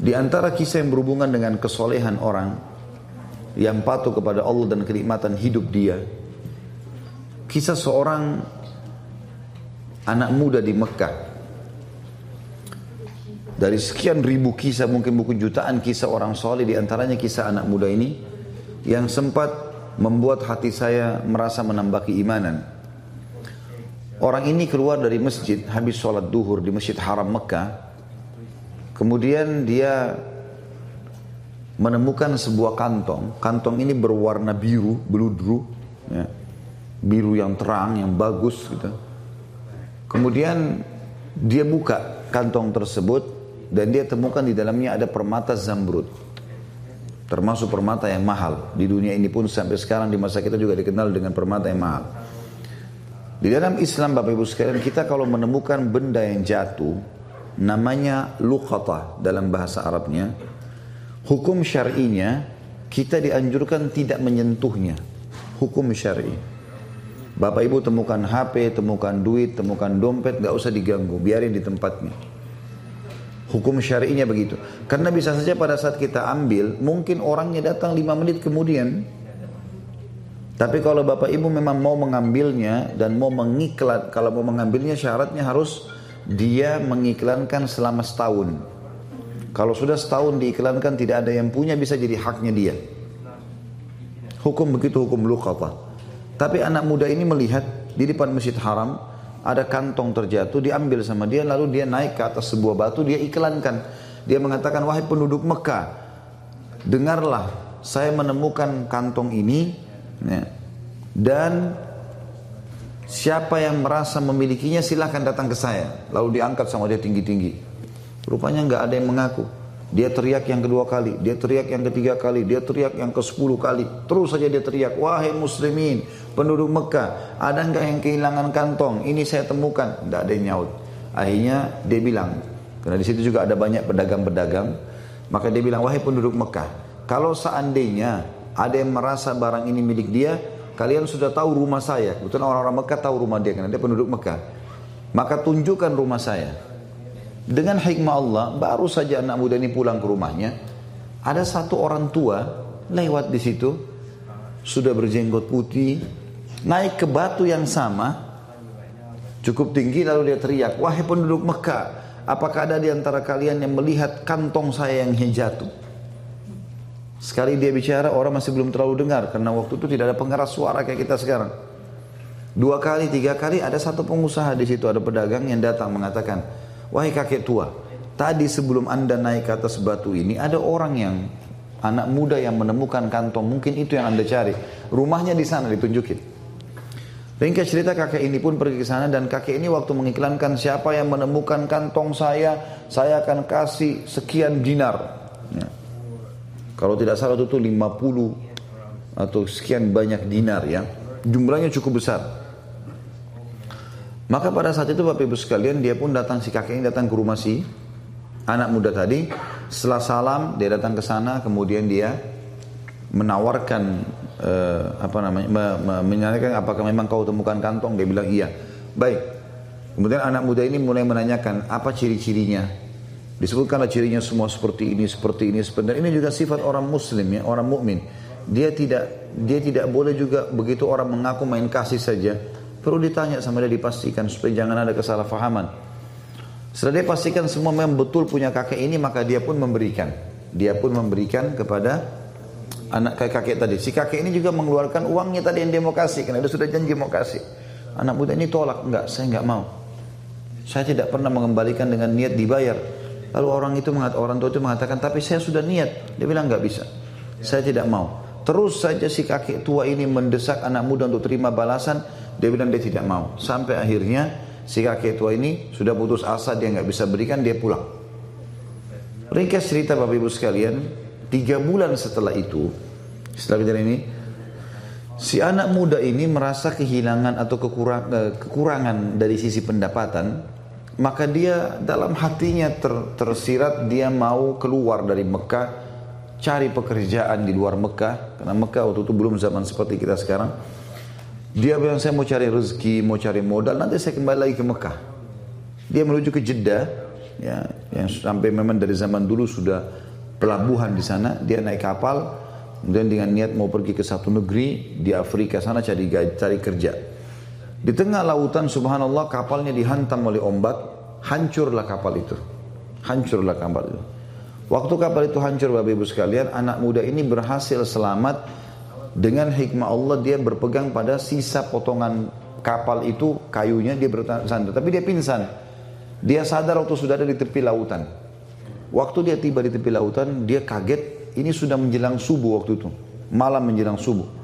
Di antara kisah yang berhubungan dengan kesolehan orang yang patuh kepada Allah dan kenikmatan hidup dia, kisah seorang anak muda di Mekah. Dari sekian ribu kisah, mungkin buku jutaan kisah orang soleh, di antaranya kisah anak muda ini yang sempat membuat hati saya merasa menambah keimanan. Orang ini keluar dari masjid habis sholat duhur di Masjid Haram Mekah. Kemudian dia menemukan sebuah kantong. Kantong ini berwarna biru, beludru, ya. Biru yang terang, yang bagus gitu. Kemudian dia buka kantong tersebut dan dia temukan di dalamnya ada permata zamrud. Termasuk permata yang mahal. Di dunia ini pun sampai sekarang di masa kita juga dikenal dengan permata yang mahal. Di dalam Islam Bapak Ibu sekalian, kita kalau menemukan benda yang jatuh, namanya luqatah dalam bahasa Arabnya. Hukum syar'inya kita dianjurkan tidak menyentuhnya. Hukum syar'i. Bapak Ibu temukan HP, temukan duit, temukan dompet, gak usah diganggu, biarin di tempatnya. Hukum syar'inya begitu. Karena bisa saja pada saat kita ambil, mungkin orangnya datang 5 menit kemudian. Tapi kalau Bapak Ibu memang mau mengambilnya dan mau mengiklan, kalau mau mengambilnya syaratnya harus dia mengiklankan selama setahun. Kalau sudah setahun diiklankan tidak ada yang punya, bisa jadi haknya dia. Hukum begitu, hukum luqatah. Tapi anak muda ini melihat di depan Masjid Haram ada kantong terjatuh, diambil sama dia, lalu dia naik ke atas sebuah batu, dia iklankan. Dia mengatakan, wahai penduduk Mekah, dengarlah, saya menemukan kantong ini, ya, dan siapa yang merasa memilikinya silahkan datang ke saya. Lalu diangkat sama dia tinggi-tinggi. Rupanya nggak ada yang mengaku. Dia teriak yang kedua kali, dia teriak yang ketiga kali, dia teriak yang ke-10 kali. Terus saja dia teriak, wahai muslimin, penduduk Mekah, ada nggak yang kehilangan kantong? Ini saya temukan. Nggak ada yang nyaut. Akhirnya dia bilang, karena di situ juga ada banyak pedagang-pedagang, maka dia bilang, wahai penduduk Mekah, kalau seandainya ada yang merasa barang ini milik dia, kalian sudah tahu rumah saya. Kebetulan orang-orang Mekah tahu rumah dia, karena dia penduduk Mekah. Maka tunjukkan rumah saya. Dengan hikmah Allah, baru saja anak muda ini pulang ke rumahnya, ada satu orang tua lewat di situ, sudah berjenggot putih, naik ke batu yang sama, cukup tinggi, lalu dia teriak, wahai penduduk Mekah, apakah ada di antara kalian yang melihat kantong saya yang jatuh? Sekali dia bicara, orang masih belum terlalu dengar, karena waktu itu tidak ada pengeras suara kayak kita sekarang. 2 kali, 3 kali, ada satu pengusaha di situ, ada pedagang yang datang mengatakan, wahai kakek tua, tadi sebelum anda naik ke atas batu ini, ada orang yang, anak muda yang menemukan kantong, mungkin itu yang anda cari. Rumahnya di sana, ditunjukin. Ringkas cerita, kakek ini pun pergi ke sana, dan kakek ini waktu mengiklankan, siapa yang menemukan kantong saya akan kasih sekian dinar. Ya. Kalau tidak salah itu 50 atau sekian banyak dinar, ya. Jumlahnya cukup besar. Maka pada saat itu Bapak Ibu sekalian, dia pun datang, si kakek ini datang ke rumah si anak muda tadi. Setelah salam, dia datang ke sana, kemudian dia menawarkan menanyakan apakah memang kau temukan kantong. Dia bilang iya. Baik. Kemudian anak muda ini mulai menanyakan apa ciri-cirinya. Disebutkanlah cirinya semua seperti ini, seperti ini. Sebenarnya ini juga sifat orang Muslim, ya, orang mukmin. Dia tidak boleh juga begitu orang mengaku main kasih saja. Perlu ditanya sama dia, dipastikan supaya jangan ada kesalahpahaman. Setelah dia pastikan semua memang betul punya kakek ini, maka dia pun memberikan. Dia pun memberikan kepada anak kakek tadi. Si kakek ini juga mengeluarkan uangnya tadi yang dia mau kasih, karena dia sudah janji mau kasih. Anak muda ini tolak, enggak, saya enggak mau. Saya tidak pernah mengembalikan dengan niat dibayar. Lalu orang tua itu mengatakan, tapi saya sudah niat. Dia bilang enggak bisa. Saya tidak mau. Terus saja si kakek tua ini mendesak anak muda untuk terima balasan. Dia bilang dia tidak mau. Sampai akhirnya si kakek tua ini sudah putus asa, dia nggak bisa berikan, dia pulang. Ringkas cerita Bapak Ibu sekalian, 3 bulan setelah itu, setelah kejadian ini, si anak muda ini merasa kehilangan atau kekurangan dari sisi pendapatan. Maka dia dalam hatinya tersirat, dia mau keluar dari Mekah, cari pekerjaan di luar Mekah. Karena Mekah waktu itu belum zaman seperti kita sekarang. Dia bilang, saya mau cari rezeki, mau cari modal, nanti saya kembali lagi ke Mekah. Dia menuju ke Jeddah, ya, yang sampai memang dari zaman dulu sudah pelabuhan di sana. Dia naik kapal, kemudian dengan niat mau pergi ke satu negeri di Afrika sana cari kerja. Di tengah lautan subhanallah kapalnya dihantam oleh ombak, hancurlah kapal itu. Hancurlah kapal itu. Waktu kapal itu hancur Bapak Ibu sekalian, anak muda ini berhasil selamat dengan hikmah Allah. Dia berpegang pada sisa potongan kapal itu, kayunya, dia bersandar. Tapi dia pingsan. Dia sadar waktu sudah ada di tepi lautan. Waktu dia tiba di tepi lautan, dia kaget. Ini sudah menjelang subuh waktu itu. Malam menjelang subuh.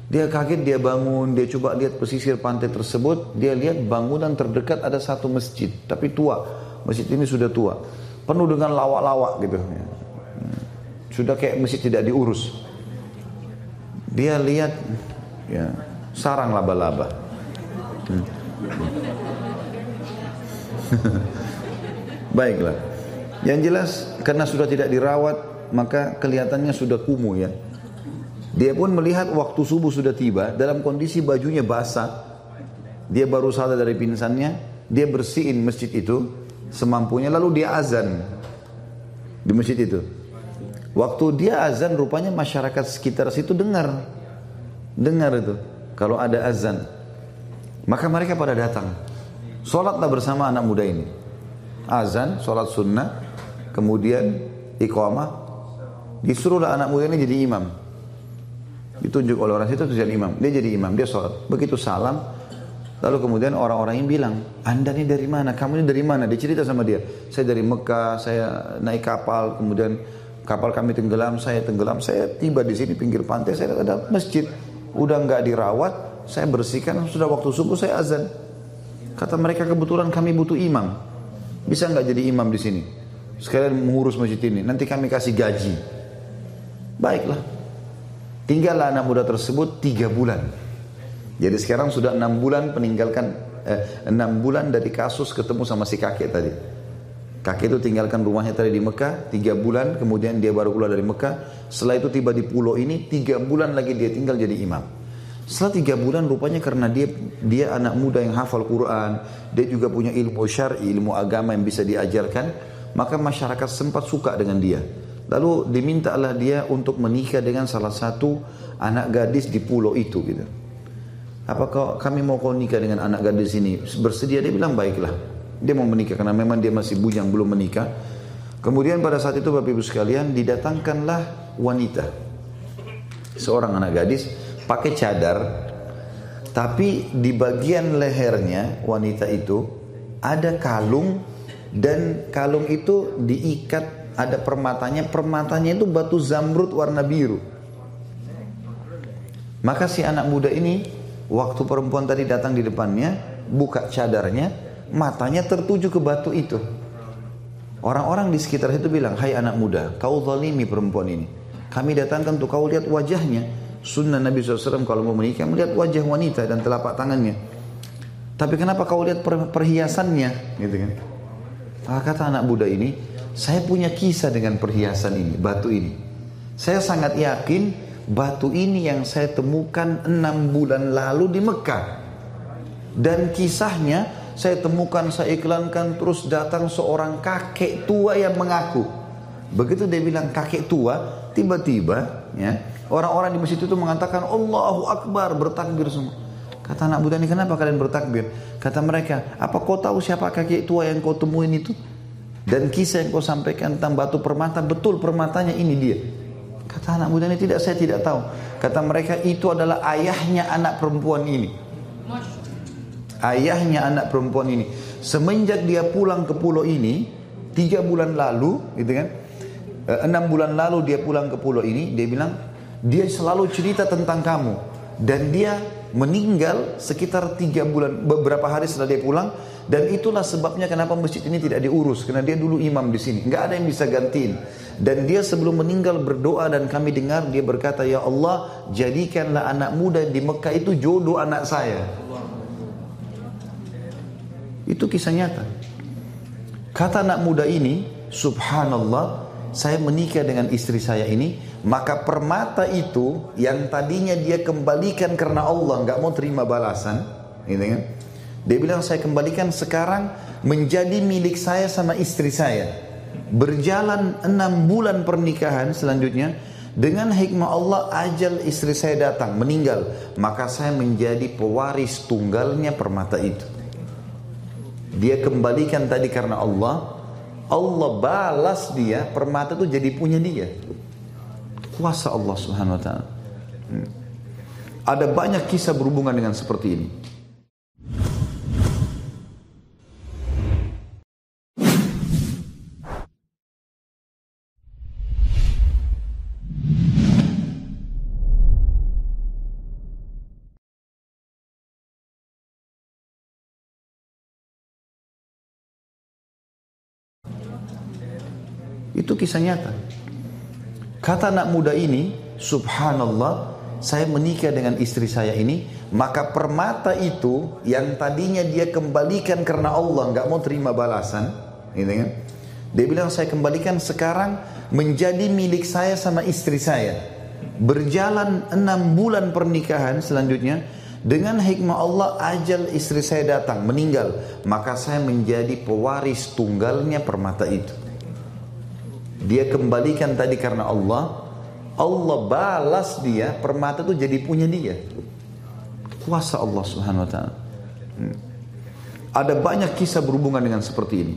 Dia kaget, dia bangun, dia coba lihat pesisir pantai tersebut. Dia lihat bangunan terdekat ada satu masjid. Tapi tua. Masjid ini sudah tua. Penuh dengan lawak-lawak gitu. Sudah kayak masjid tidak diurus. Dia lihat ya, sarang laba-laba. Baiklah. Yang jelas karena sudah tidak dirawat, maka kelihatannya sudah kumuh ya. Dia pun melihat waktu subuh sudah tiba dalam kondisi bajunya basah. Dia baru sadar dari pingsannya, dia bersihin masjid itu semampunya, lalu dia azan di masjid itu. Waktu dia azan, rupanya masyarakat sekitar situ dengar itu kalau ada azan. Maka mereka pada datang, sholatlah bersama anak muda ini. Azan, sholat sunnah, kemudian iqamah, disuruhlah anak muda ini jadi imam. Ditunjuk oleh orang situ jadi imam. Dia jadi imam, dia sholat. Begitu salam, lalu kemudian orang-orang yang bilang, Anda ini dari mana? Kamu ini dari mana? Dia cerita sama dia. Saya dari Mekah, saya naik kapal, kemudian kapal kami tenggelam, saya tiba di sini pinggir pantai, saya ada masjid. Udah nggak dirawat, saya bersihkan, sudah waktu subuh saya azan. Kata mereka, kebetulan kami butuh imam. Bisa nggak jadi imam di sini? Sekalian mengurus masjid ini, nanti kami kasih gaji. Baiklah. Tinggallah anak muda tersebut 3 bulan. Jadi sekarang sudah 6 bulan peninggalkan 6 bulan dari kasus ketemu sama si kakek tadi. Kakek itu tinggalkan rumahnya tadi di Mekah 3 bulan, kemudian dia baru keluar dari Mekah. Setelah itu tiba di pulau ini 3 bulan lagi dia tinggal jadi imam. Setelah 3 bulan rupanya karena dia anak muda yang hafal Quran, dia juga punya ilmu syar'i, ilmu agama yang bisa diajarkan, maka masyarakat sempat suka dengan dia. Lalu dimintalah dia untuk menikah dengan salah satu anak gadis di pulau itu gitu. Apakah kami mau kau nikah dengan anak gadis ini? Bersedia? Dia bilang baiklah. Dia mau menikah karena memang dia masih bujang belum menikah. Kemudian pada saat itu Bapak Ibu sekalian didatangkanlah wanita. Seorang anak gadis pakai cadar, tapi di bagian lehernya wanita itu ada kalung, dan kalung itu diikat, ada permatanya itu batu zamrud warna biru. Maka si anak muda ini waktu perempuan tadi datang di depannya, buka cadarnya, matanya tertuju ke batu itu. Orang-orang di sekitar itu bilang, hai anak muda, kau zalimi perempuan ini. Kami datangkan untuk kau lihat wajahnya. Sunnah Nabi SAW kalau mau menikah melihat wajah wanita dan telapak tangannya. Tapi kenapa kau lihat perhiasannya? Gitu kan? Kata anak muda ini, saya punya kisah dengan perhiasan ini, batu ini. Saya sangat yakin batu ini yang saya temukan 6 bulan lalu di Mekah. Dan kisahnya saya temukan, saya iklankan, terus datang seorang kakek tua yang mengaku. Begitu dia bilang kakek tua, tiba-tiba ya, orang-orang di masjid itu mengatakan Allahu Akbar, bertakbir semua. Kata anak muda ini, kenapa kalian bertakbir? Kata mereka, apa kau tahu siapa kakek tua yang kau temuin itu? Dan kisah yang kau sampaikan tentang batu permata, betul permatanya ini dia. Kata anak muda ini, tidak, saya tidak tahu. Kata mereka, itu adalah ayahnya anak perempuan ini. Ayahnya anak perempuan ini. Semenjak dia pulang ke pulau ini 3 bulan lalu, gitu kan, 6 bulan lalu dia pulang ke pulau ini, dia bilang dia selalu cerita tentang kamu. Dan dia meninggal sekitar 3 bulan, beberapa hari setelah dia pulang. Dan itulah sebabnya kenapa masjid ini tidak diurus, karena dia dulu imam di sini, nggak ada yang bisa gantiin. Dan dia sebelum meninggal berdoa, dan kami dengar dia berkata, ya Allah, jadikanlah anak muda di Mekah itu jodoh anak saya. Itu kisah nyata. Kata anak muda ini, subhanallah, saya menikah dengan istri saya ini, maka permata itu yang tadinya dia kembalikan karena Allah nggak mau terima balasan, gitu kan? Dia bilang, saya kembalikan, sekarang menjadi milik saya sama istri saya. Berjalan 6 bulan pernikahan selanjutnya, dengan hikmah Allah ajal istri saya datang, meninggal. Maka saya menjadi pewaris tunggalnya permata itu. Dia kembalikan tadi karena Allah. Allah balas dia, permata itu jadi punya dia. Kuasa Allah Subhanahu wa ta'ala. Ada banyak kisah berhubungan dengan seperti ini. Itu kisah nyata. Kata anak muda ini, subhanallah, saya menikah dengan istri saya ini, maka permata itu yang tadinya dia kembalikan karena Allah, nggak mau terima balasan, gitu kan? Dia bilang saya kembalikan sekarang menjadi milik saya sama istri saya. Berjalan 6 bulan pernikahan selanjutnya, dengan hikmah Allah ajal istri saya datang, meninggal. Maka saya menjadi pewaris tunggalnya permata itu. Dia kembalikan tadi karena Allah. Allah balas dia, permata itu jadi punya dia. Kuasa Allah Subhanahu wa ta'ala. Ada banyak kisah berhubungan dengan seperti ini.